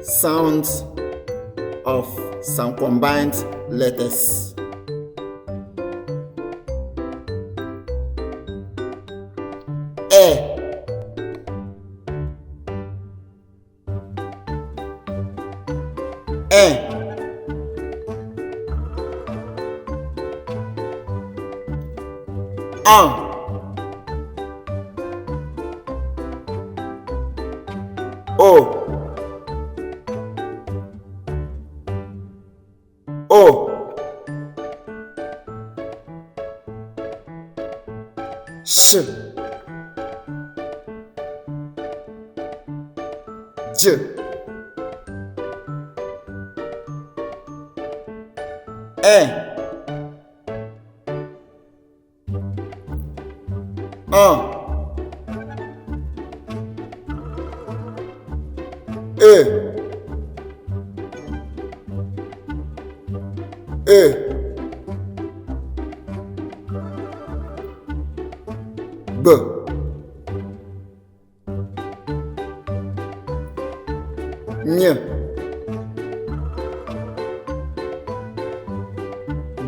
sounds of some combined letters. E, E, A, O, O, Ş, C, E, A, E, E, B, Ñ,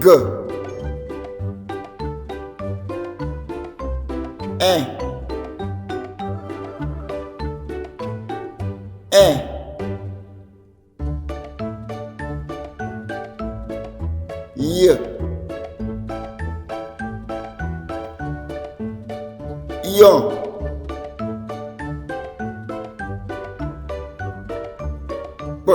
G, E, E, Y, Yon, P,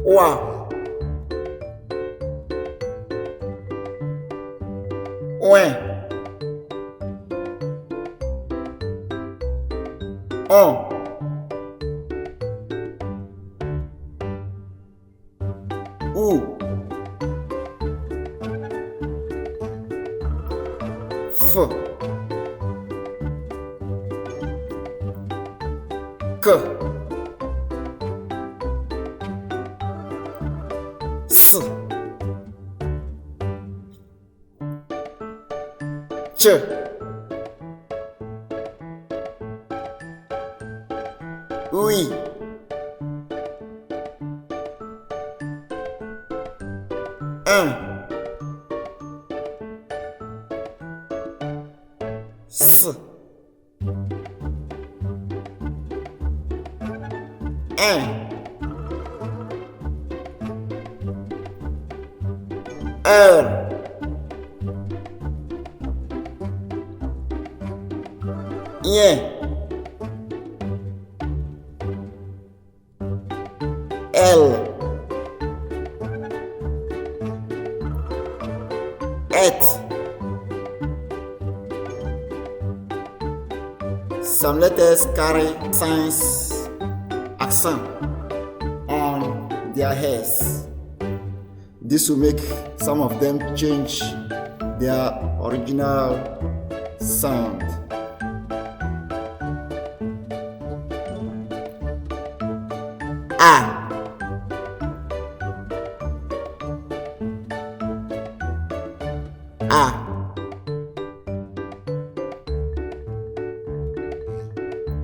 Wa, Ouin, On, Ou, F, K, S, Ç, Oui, Un, S, Un, R, Yen, L, Et. Some letters carry signs, accent on their heads. This will make some of them change their original sound. A, A,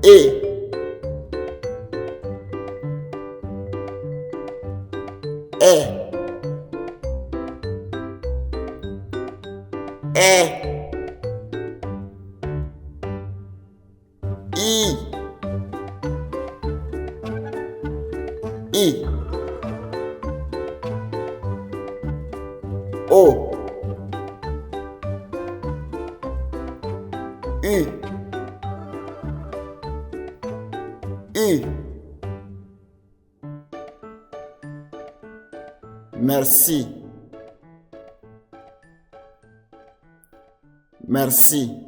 E, E, E, I, O, U, Merci. Merci.